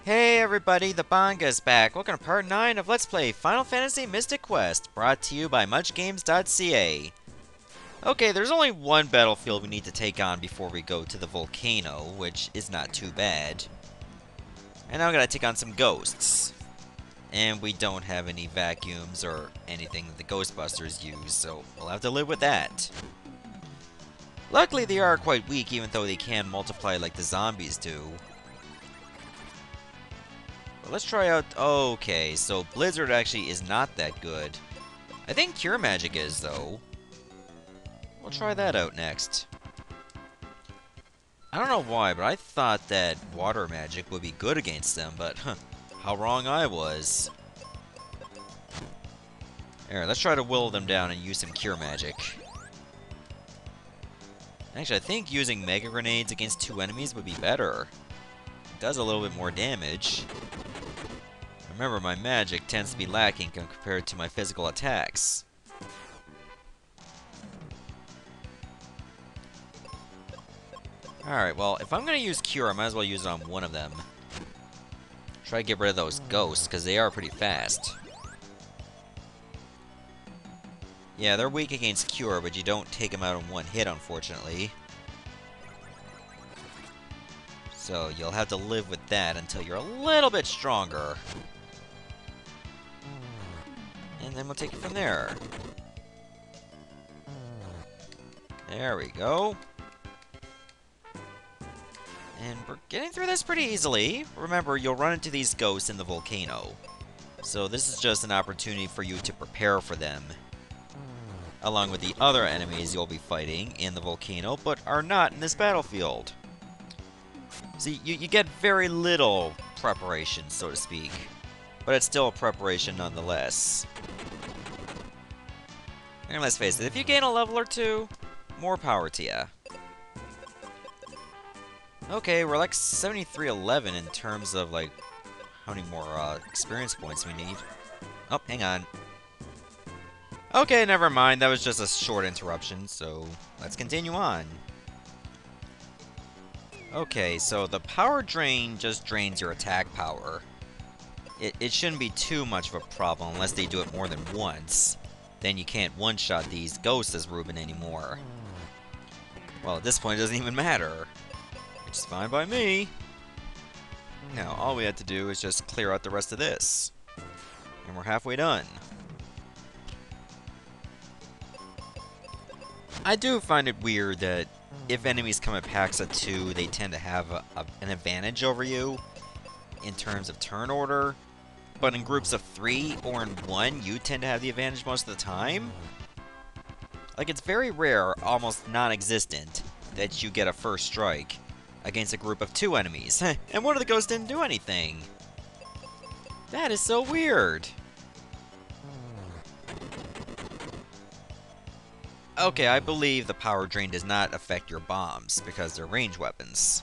Hey everybody, the Banga's back. Welcome to part 9 of Let's Play Final Fantasy Mystic Quest, brought to you by MuchGames.ca. Okay, there's only one battlefield we need to take on before we go to the Volcano, which is not too bad. And now we gotta take on some ghosts. And we don't have any vacuums or anything that the Ghostbusters use, so we'll have to live with that. Luckily, they are quite weak, even though they can multiply like the zombies do. Let's try out... Okay, so Blizzard actually is not that good. I think Cure Magic is, though. We'll try that out next. I don't know why, but I thought that Water Magic would be good against them, but how wrong I was. Alright, let's try to whittle them down and use some Cure Magic. Actually, I think using Mega Grenades against two enemies would be better. It does a little bit more damage. Remember, my magic tends to be lacking compared to my physical attacks. Alright, well, if I'm going to use Cure, I might as well use it on one of them. Try to get rid of those ghosts, because they are pretty fast. Yeah, they're weak against Cure, but you don't take them out in one hit, unfortunately. So, you'll have to live with that until you're a little bit stronger. And then we'll take it from there. There we go. And we're getting through this pretty easily. Remember, you'll run into these ghosts in the volcano. So this is just an opportunity for you to prepare for them. Along with the other enemies you'll be fighting in the volcano, but are not in this battlefield. See, you get very little preparation, so to speak. But it's still a preparation nonetheless. And let's face it, if you gain a level or two, more power to ya. Okay, we're like 7311 in terms of like how many more experience points we need. Oh, hang on. Okay, never mind. That was just a short interruption, so let's continue on. Okay, so the power drain just drains your attack power. It shouldn't be too much of a problem unless they do it more than once. Then you can't one-shot these ghosts as Ruben anymore. Well, at this point it doesn't even matter. Which is fine by me. Now, all we have to do is just clear out the rest of this. And we're halfway done. I do find it weird that if enemies come in packs of 2, they tend to have an advantage over you in terms of turn order. But in groups of 3 or in 1, you tend to have the advantage most of the time. Like, it's very rare, almost non-existent, that you get a first strike against a group of 2 enemies. And one of the ghosts didn't do anything. That is so weird. Okay, I believe the power drain does not affect your bombs, because they're range weapons.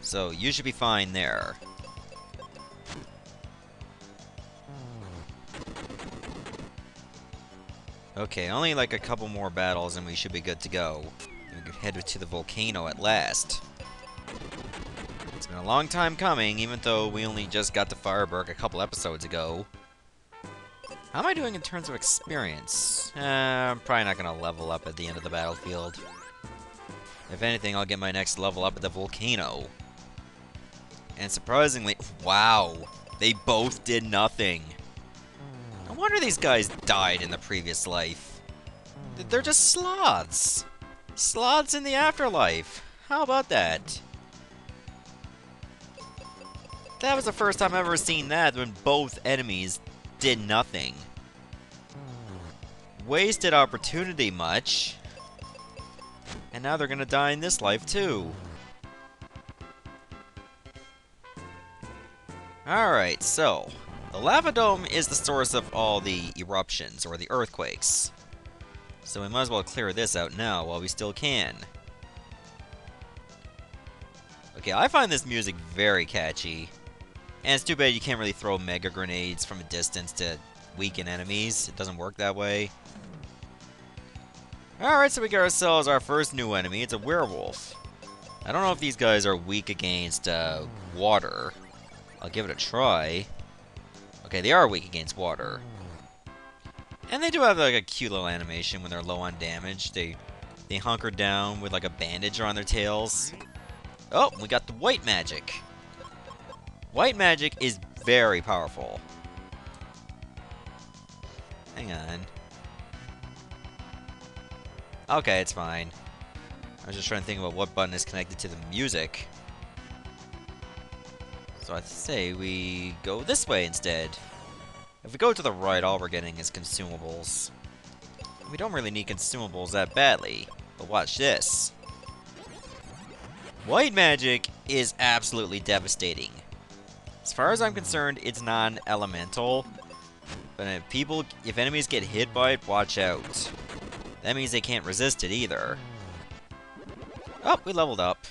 So, you should be fine there. Okay, only like a couple more battles and we should be good to go. We can head to the volcano at last. It's been a long time coming, even though we only just got to Fireburg a couple episodes ago. How am I doing in terms of experience? I'm probably not going to level up at the end of the battlefield. If anything, I'll get my next level up at the volcano. And surprisingly, wow, they both did nothing. No wonder these guys died in the previous life. They're just sloths. Sloths in the afterlife. How about that? That was the first time I've ever seen that, when both enemies did nothing. Wasted opportunity much. And now they're gonna die in this life too. Alright, so the lava dome is the source of all the eruptions, or the earthquakes. So we might as well clear this out now while we still can. Okay, I find this music very catchy. And it's too bad you can't really throw mega grenades from a distance to weaken enemies. It doesn't work that way. Alright, so we got ourselves our first new enemy. It's a werewolf. I don't know if these guys are weak against water. I'll give it a try. Okay, they are weak against water. And they do have like a cute little animation when they're low on damage. They hunker down with like a bandage around their tails. Oh, we got the white magic. White magic is very powerful. Hang on. Okay, it's fine. I was just trying to think about what button is connected to the music. So I'd say we go this way instead. If we go to the right, all we're getting is consumables. We don't really need consumables that badly, but watch this. White magic is absolutely devastating. As far as I'm concerned, it's non-elemental. But if enemies get hit by it, watch out. That means they can't resist it either. Oh, we leveled up.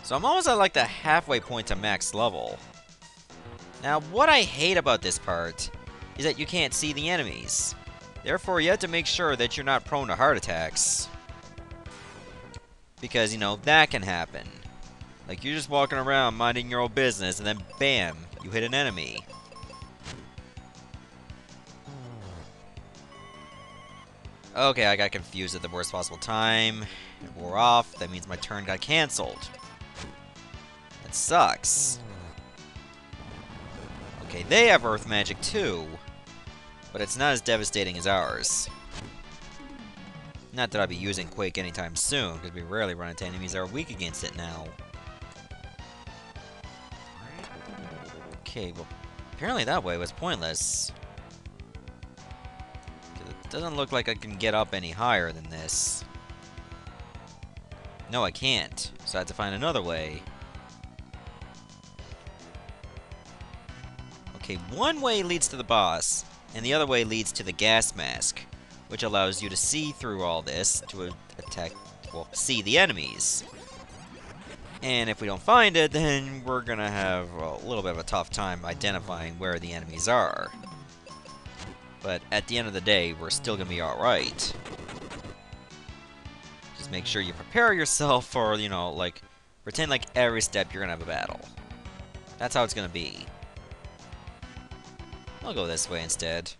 So I'm almost at like the halfway point to max level. Now, what I hate about this part is that you can't see the enemies. Therefore, you have to make sure that you're not prone to heart attacks. Because, you know, that can happen. Like, you're just walking around minding your own business, and then bam, you hit an enemy. Okay, I got confused at the worst possible time. It wore off. That means my turn got cancelled. That sucks. Okay, they have earth magic too. But it's not as devastating as ours. Not that I'll be using Quake anytime soon, because we rarely run into enemies that are weak against it now. Okay, well, apparently that way was pointless. It doesn't look like I can get up any higher than this. No, I can't, so I have to find another way. Okay, one way leads to the boss, and the other way leads to the gas mask, which allows you to see through all this to attack, well, see the enemies. And if we don't find it, then we're gonna have a little bit of a tough time identifying where the enemies are. But at the end of the day, we're still gonna be alright. Just make sure you prepare yourself for, you know, like, pretend like every step you're gonna have a battle. That's how it's gonna be. I'll go this way instead.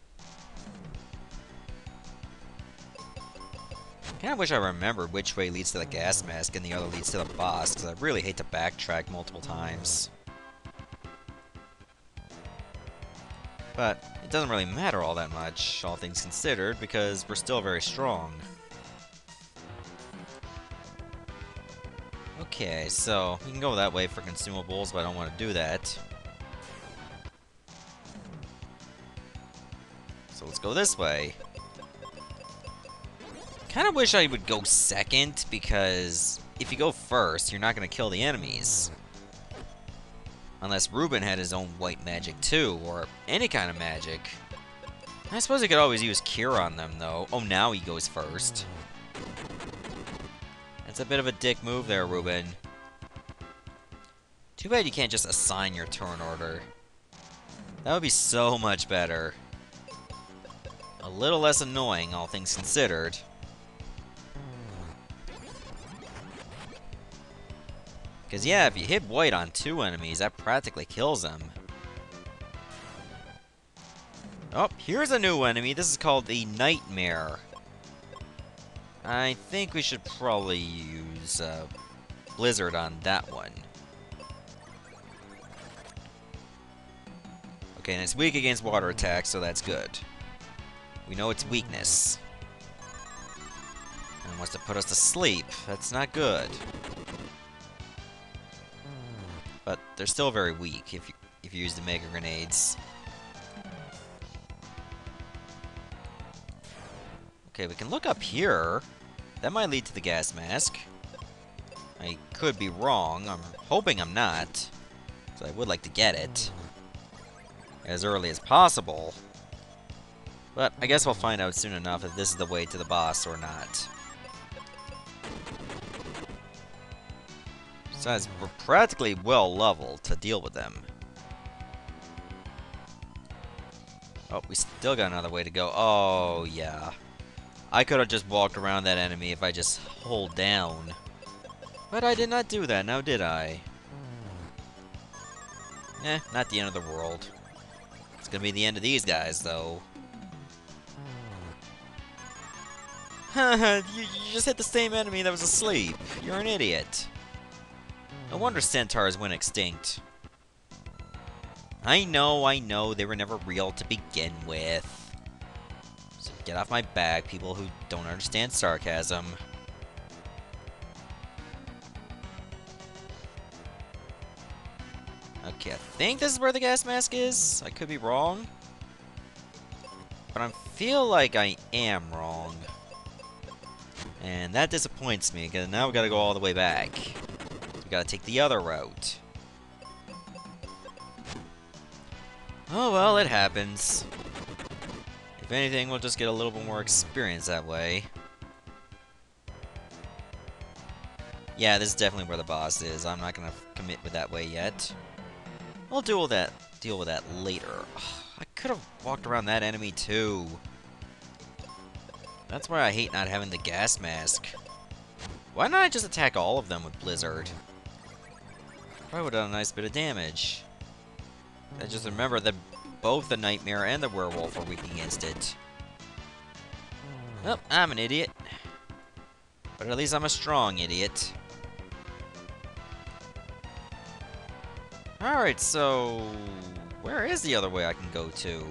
Kinda wish I remembered which way leads to the gas mask and the other leads to the boss, because I really hate to backtrack multiple times. But it doesn't really matter all that much, all things considered, because we're still very strong. Okay, so we can go that way for consumables, but I don't want to do that. So let's go this way. Kinda wish I would go second, because if you go first, you're not gonna kill the enemies. Unless Ruben had his own white magic too, or any kind of magic. I suppose he could always use Cure on them though. Oh, now he goes first. That's a bit of a dick move there, Ruben. Too bad you can't just assign your turn order. That would be so much better. A little less annoying, all things considered. Because, yeah, if you hit white on 2 enemies, that practically kills them. Oh, here's a new enemy. This is called the Nightmare. I think we should probably use Blizzard on that one. Okay, and it's weak against water attacks, so that's good. We know its weakness. And it wants to put us to sleep. That's not good. But they're still very weak if you use the Mega Grenades. Okay, we can look up here. That might lead to the gas mask. I could be wrong. I'm hoping I'm not. So I would like to get it as early as possible. But I guess we'll find out soon enough if this is the way to the boss or not. Besides, we're practically well leveled to deal with them. Oh, we still got another way to go. Oh, yeah. I could have just walked around that enemy if I just hold down. But I did not do that, now did I? Not the end of the world. It's gonna be the end of these guys, though. Haha, you just hit the same enemy that was asleep. You're an idiot. No wonder centaurs went extinct. I know, they were never real to begin with. So get off my back, people who don't understand sarcasm. Okay, I think this is where the gas mask is. I could be wrong. But I feel like I am wrong. And that disappoints me, because now we gotta go all the way back. We gotta take the other route. Oh well, it happens. If anything, we'll just get a little bit more experience that way. Yeah, this is definitely where the boss is. I'm not gonna commit with that way yet. We'll deal with that later. Ugh, I could have walked around that enemy too. That's why I hate not having the gas mask. Why not I just attack all of them with Blizzard? Probably would have done a nice bit of damage. I just remember that both the Nightmare and the Werewolf are weak against it. Oh, I'm an idiot. But at least I'm a strong idiot. Alright, so... where is the other way I can go to?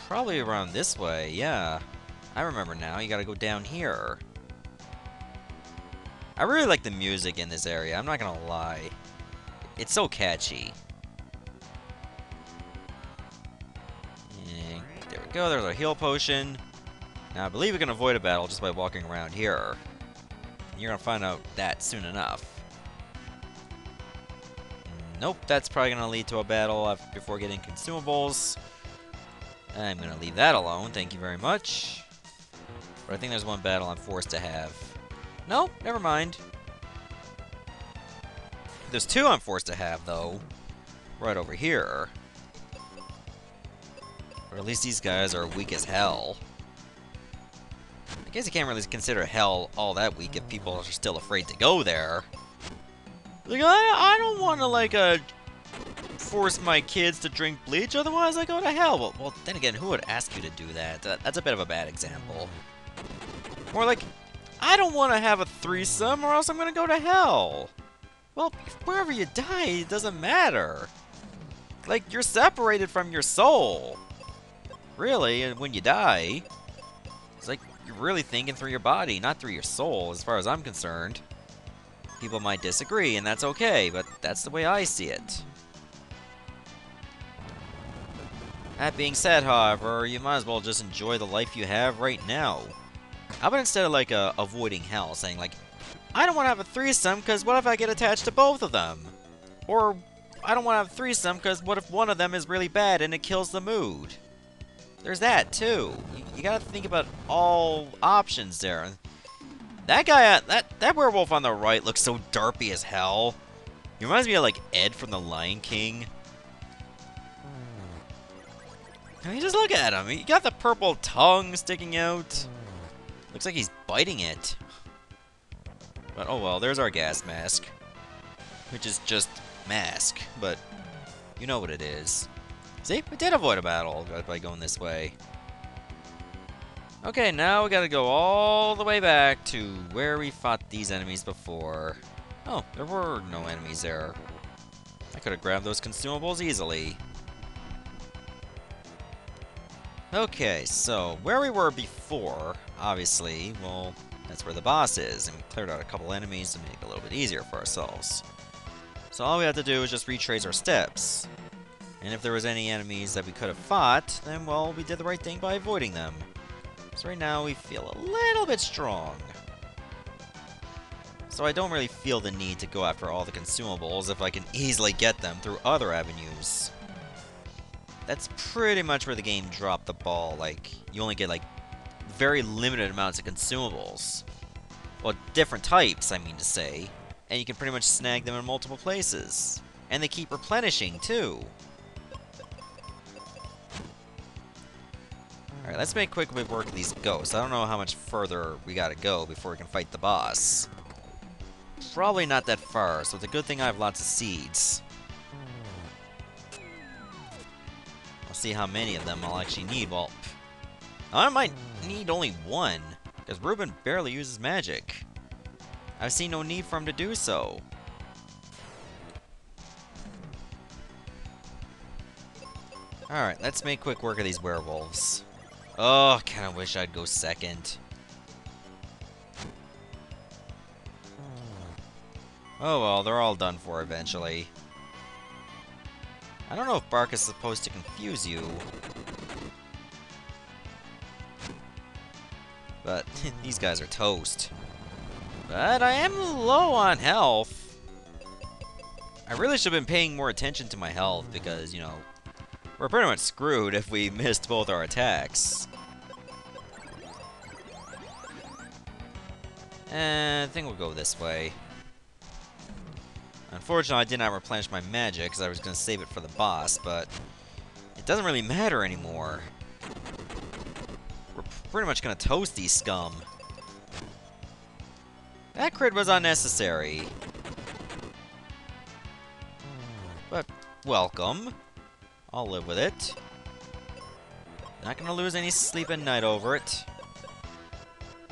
Probably around this way, yeah. I remember now, you gotta go down here. I really like the music in this area, I'm not gonna lie. It's so catchy. And there we go, there's our heal potion. Now I believe we can avoid a battle just by walking around here. And you're gonna find out that soon enough. Nope, that's probably gonna lead to a battle before getting consumables. I'm gonna leave that alone, thank you very much. But I think there's one battle I'm forced to have. Nope, never mind. There's two I'm forced to have, though. Right over here. Or at least these guys are weak as hell. I guess you can't really consider hell all that weak if people are still afraid to go there. Like, I don't want to, like, force my kids to drink bleach, otherwise I go to hell. Well, then again, who would ask you to do that? That's a bit of a bad example. More like, I don't want to have a threesome or else I'm going to go to hell. Well, wherever you die, it doesn't matter. Like, you're separated from your soul. Really, and when you die, it's like you're really thinking through your body, not through your soul, as far as I'm concerned. People might disagree, and that's okay, but that's the way I see it. That being said, however, you might as well just enjoy the life you have right now. How about instead of, like, avoiding hell, saying, like, I don't want to have a threesome, because what if I get attached to both of them? Or, I don't want to have a threesome, because what if one of them is really bad and it kills the mood? There's that, too. You gotta think about all options there. That guy, that werewolf on the right looks so derpy as hell. He reminds me of, like, Ed from The Lion King. I mean, just look at him. He got the purple tongue sticking out. Looks like he's biting it. But oh well, there's our gas mask. Which is just mask, but you know what it is. See, we did avoid a battle by going this way. Okay, now we gotta go all the way back to where we fought these enemies before. Oh, there were no enemies there. I could have grabbed those consumables easily. Okay, so where we were before, obviously, well, that's where the boss is, and we cleared out a couple enemies to make it a little bit easier for ourselves. So all we have to do is just retrace our steps. And if there was any enemies that we could have fought, then, well, we did the right thing by avoiding them. So right now we feel a little bit strong. So I don't really feel the need to go after all the consumables if I can easily get them through other avenues. That's pretty much where the game dropped the ball. Like, you only get, like, very limited amounts of consumables. Well, different types, I mean to say. And you can pretty much snag them in multiple places. And they keep replenishing, too. Alright, let's make quick work of these ghosts. I don't know how much further we gotta go before we can fight the boss. probably not that far, so it's a good thing I have lots of seeds. I'll see how many of them I'll actually need. Well, I might need only one, because Ruben barely uses magic. I've seen no need for him to do so. Alright, let's make quick work of these werewolves. Oh, I kinda wish I'd go second. Oh well, they're all done for eventually. I don't know if bark is supposed to confuse you. But these guys are toast. But I am low on health. I really should have been paying more attention to my health because, you know, we're pretty much screwed if we missed both our attacks. I think we'll go this way. Unfortunately, I did not replenish my magic because I was going to save it for the boss, but it doesn't really matter anymore. We're pretty much going to toast these scum. That crit was unnecessary. But, welcome. I'll live with it. Not going to lose any sleep at night over it.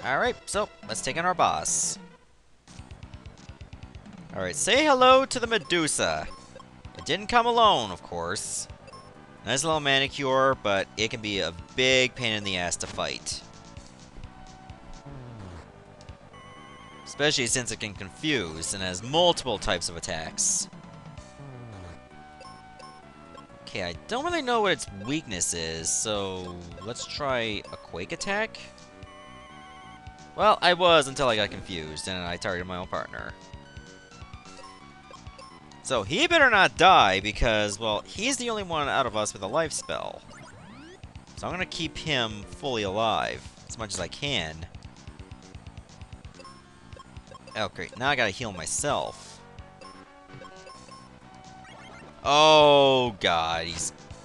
Alright, so let's take on our boss. Alright, say hello to the Medusa. It didn't come alone, of course. Nice little manicure, but it can be a big pain in the ass to fight. Especially since it can confuse and has multiple types of attacks. Okay, I don't really know what its weakness is, so let's try a Quake attack. Well, I was until I got confused and I targeted my own partner. So he better not die because, well, he's the only one out of us with a life spell. So I'm going to keep him fully alive as much as I can. Oh, great. Now I got to heal myself. Oh, God.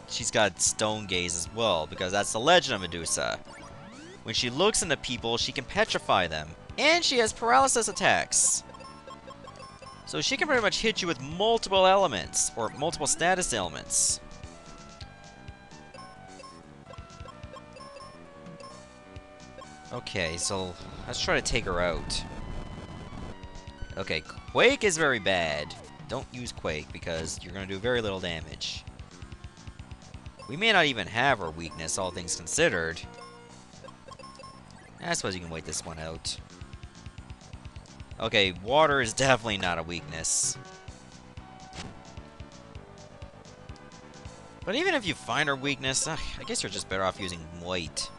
She's got stone gaze as well because that's the legend of Medusa. When she looks into people, she can petrify them. And she has paralysis attacks. So she can pretty much hit you with multiple elements, or multiple status ailments. Okay, so let's try to take her out. Okay, Quake is very bad. Don't use Quake because you're going to do very little damage. We may not even have her weakness, all things considered. I suppose you can wait this one out. Okay, water is definitely not a weakness. But even if you find her weakness, I guess you're just better off using white.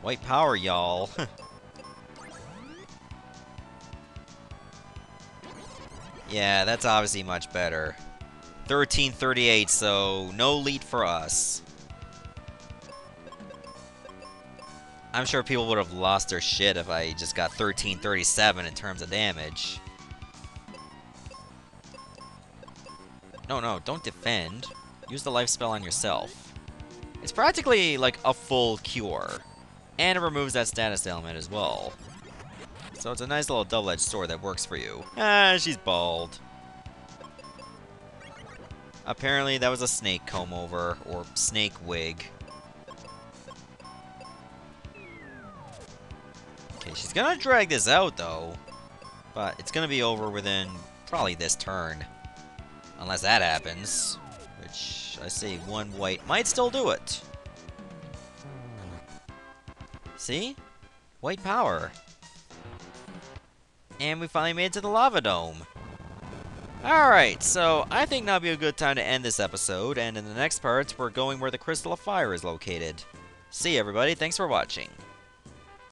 White power, y'all. Yeah, that's obviously much better. 1338, so no lead for us. I'm sure people would have lost their shit if I just got 1337 in terms of damage. No, don't defend. Use the life spell on yourself. It's practically like a full cure. And it removes that status ailment as well. So it's a nice little double-edged sword that works for you. Ah, she's bald. Apparently that was a snake comb-over, or snake wig. Okay, she's gonna drag this out, though. But it's gonna be over within probably this turn. Unless that happens. Which, I say one white might still do it. See? White power. And we finally made it to the lava dome. Alright, so I think now would be a good time to end this episode. And in the next part, we're going where the Crystal of Fire is located. See you, everybody. Thanks for watching.